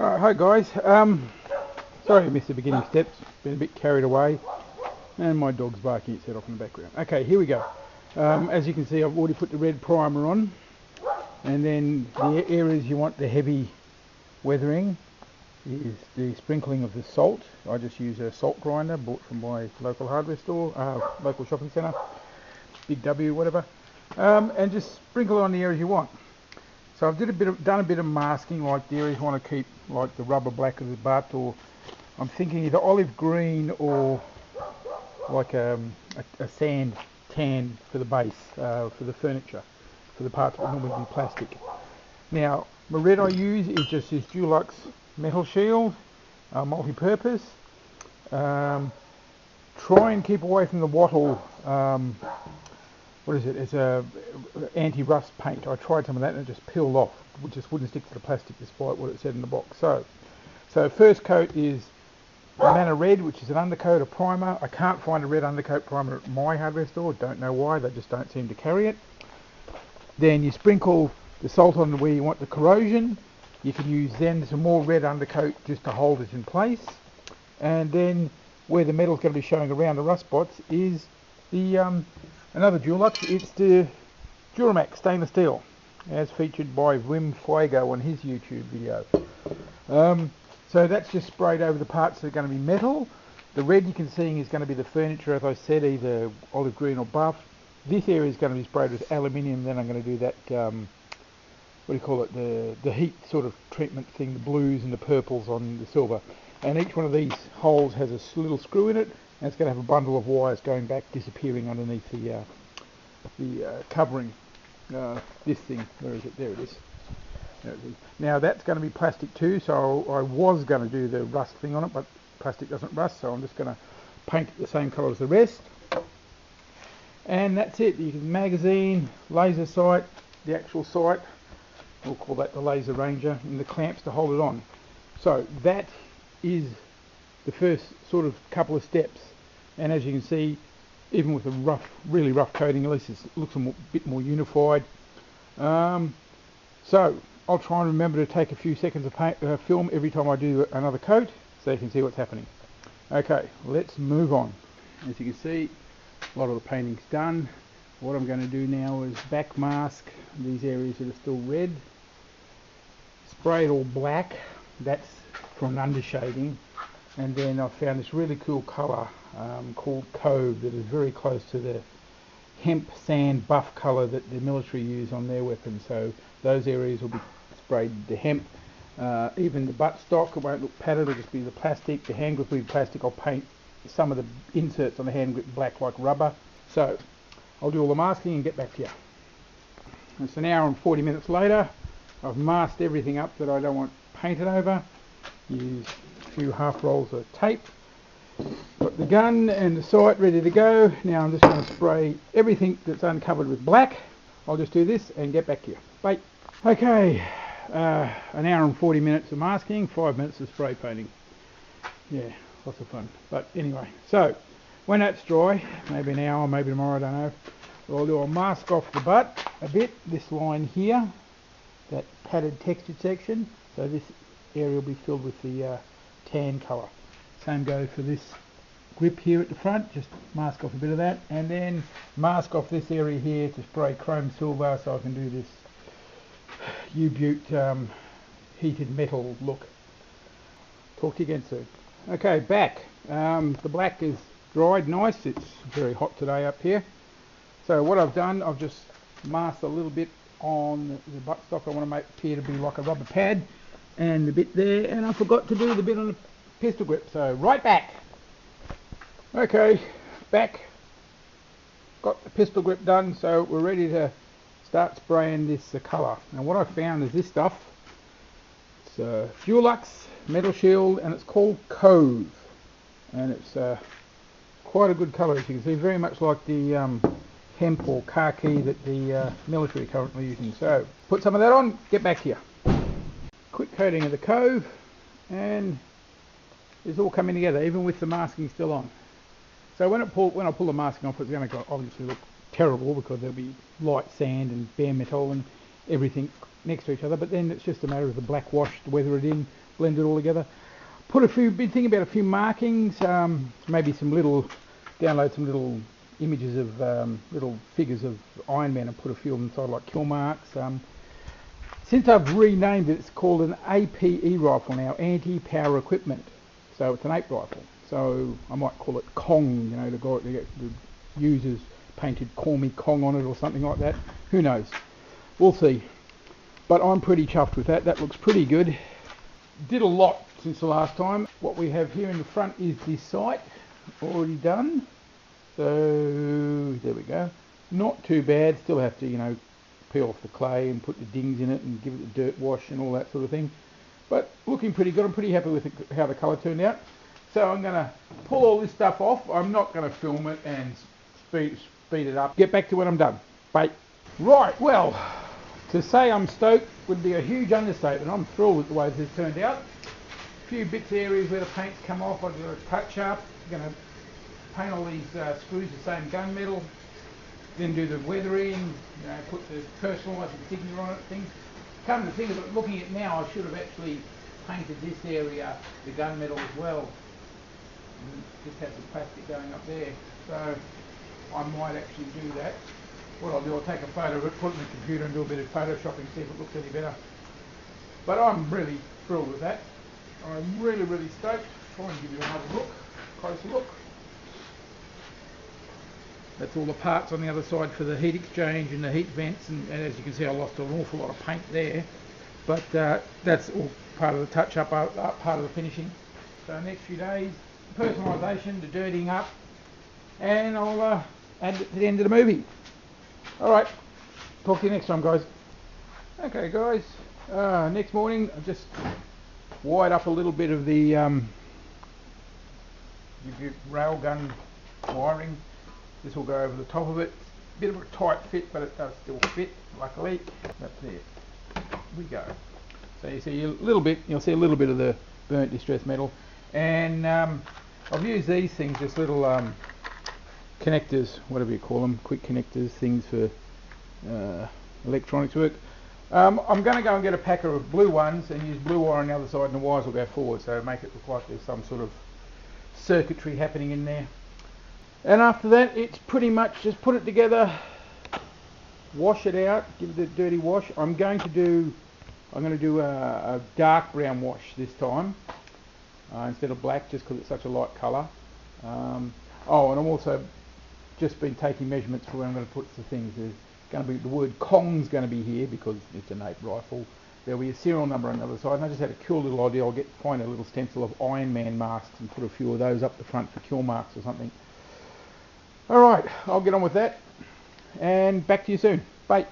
Alright, hi guys. Sorry I missed the beginning steps. Been a bit carried away. And my dog's barking its head off in the background. Okay, here we go. As you can see, I've already put the red primer on. And then the areas you want the heavy weathering is the sprinkling of the salt. I just use a salt grinder bought from my local hardware store, local shopping centre, Big W, whatever. And just sprinkle it on the areas you want. So I've done a bit of masking, like the areas you want to keep, like the rubber black of the butt, or I'm thinking either olive green or like a sand tan for the base, for the furniture, for the parts that would normally be plastic. Now, the red I use is just this Dulux metal shield, multi-purpose. Try and keep away from the wattle. What is it? It's a anti-rust paint. I tried some of that and it just peeled off. It just wouldn't stick to the plastic despite what it said in the box. So first coat is Mana Red, which is an undercoat, a primer. I can't find a red undercoat primer at my hardware store. Don't know why. They just don't seem to carry it. Then you sprinkle the salt on where you want the corrosion. You can use then some more red undercoat just to hold it in place. And then where the metal's going to be showing around the rust spots is the another Dulux. It's the Duramax stainless steel, as featured by Wim Fuego on his YouTube video. So that's just sprayed over the parts that are going to be metal. The red you can see is going to be the furniture, as I said, either olive green or buff. This area is going to be sprayed with aluminium. Then I'm going to do that, what do you call it, the heat sort of treatment thing, the blues and the purples on the silver. And each one of these holes has a little screw in it, and it's going to have a bundle of wires going back, disappearing underneath the covering. This thing, where is it? There it is. Now that's going to be plastic too, so I was going to do the rust thing on it, but plastic doesn't rust, so I'm just going to paint it the same colour as the rest. And that's it. You can magazine, laser sight, the actual sight, we'll call that the laser ranger, and the clamps to hold it on. So that is the first sort of couple of steps, and as you can see, even with a rough, really rough coating, at least it looks a bit more unified. So I'll try and remember to take a few seconds of film every time I do another coat, so you can see what's happening. Okay, let's move on. As you can see, a lot of the painting's done. What I'm going to do now is back mask these areas that are still red. Spray it all black. That's for an undershading. And then I found this really cool colour called Cove that is very close to the hemp sand buff colour that the military use on their weapons. So those areas will be sprayed the hemp. Even the buttstock, it won't look padded, it'll just be the plastic. The hand grip will be plastic. I'll paint some of the inserts on the hand grip black like rubber. So I'll do all the masking and get back to you. It's an hour and 40 minutes later. I've masked everything up that I don't want painted over. Use a few half rolls of tape. Got the gun and the sight ready to go. Now I'm just going to spray everything that's uncovered with black. I'll just do this and get back to you. Bye. Okay, an hour and 40 minutes of masking, 5 minutes of spray painting. Yeah, lots of fun. But anyway, so when that's dry, maybe an hour, maybe tomorrow, I don't know, I'll do a mask off the butt a bit, this line here, that padded textured section. So this area will be filled with the tan colour. Same goes for this grip here at the front, just mask off a bit of that, and then mask off this area here to spray chrome silver so I can do this U-Butte heated metal look. Talk to you again soon. Okay, back. The black is dried nice. It's very hot today up here. So what I've done, I've just masked a little bit on the buttstock. I want to make it appear to be like a rubber pad, and the bit there, and I forgot to do the bit on the pistol grip, so right back. Okay, back. Got the pistol grip done, so we're ready to start spraying this colour. And what I found is this stuff. It's a Dulux metal shield, and it's called Cove, and it's quite a good colour, as you can see, very much like the hemp or khaki that the military are currently using. So put some of that on, get back here. Quick coating of the Cove, and it's all coming together, even with the masking still on. So when I pull the masking off, it's going to obviously look terrible because there'll be light sand and bare metal, and everything next to each other, but then it's just a matter of the black wash to weather it in, blend it all together. Been thinking about a few markings, maybe some little, download some little images of little figures of Iron Man and put a few of them inside, like kill marks. Since I've renamed it, it's called an A.P.E Rifle now, anti-power equipment. So it's an APE rifle. So I might call it Kong, you know, the users painted Call Me Kong on it or something like that. Who knows? We'll see. But I'm pretty chuffed with that. That looks pretty good. Did a lot since the last time. What we have here in the front is the sight, already done. So there we go. Not too bad. Still have to, you know, peel off the clay and put the dings in it and give it a dirt wash and all that sort of thing. But looking pretty good. I'm pretty happy with how the colour turned out. So I'm going to pull all this stuff off. I'm not going to film it and speed it up. Get back to when I'm done. Bye. Right, well, to say I'm stoked would be a huge understatement. I'm thrilled with the way this turned out. A few bits areas where the paint's come off, I've got a touch up. I'm going to paint all these screws the same gunmetal. Then do the weathering, you know, put the personalised insignia on it, things. Come to think of it, looking at it now, I should have actually painted this area, the gunmetal as well. And just have the plastic going up there. So I might actually do that. What I'll do, I'll take a photo of it, put it in the computer and do a bit of photoshopping, see if it looks any better. But I'm really thrilled with that. I'm really, really stoked. Try and give you another look, closer look. That's all the parts on the other side for the heat exchange and the heat vents, and as you can see I lost an awful lot of paint there, but that's all part of the touch-up, part of the finishing. So next few days, personalisation, the dirtying up, and I'll add it to the end of the movie. Alright, talk to you next time, guys. Okay guys, next morning I just wired up a little bit of the railgun wiring. This will go over the top of it. Bit of a tight fit, but it does still fit, luckily. That's it. We go. So you see a little bit, you'll see a little bit of the burnt distress metal. And I've used these things, just little connectors, whatever you call them, quick connectors, things for electronics work. I'm going to go and get a pack of blue ones and use blue wire on the other side, and the wires will go forward, so make it look like there's some sort of circuitry happening in there. And after that, it's pretty much just put it together, wash it out, give it a dirty wash. I'm going to do a dark brown wash this time instead of black, just because it's such a light colour. Oh, and I'm also just been taking measurements for where I'm going to put the things. There's going to be the word Kong's going to be here because it's an APE rifle. There'll be a serial number on the other side, and I just had a cool little idea. I'll find a little stencil of Iron Man masks and put a few of those up the front for kill marks or something. Alright, I'll get on with that, and back to you soon. Bye.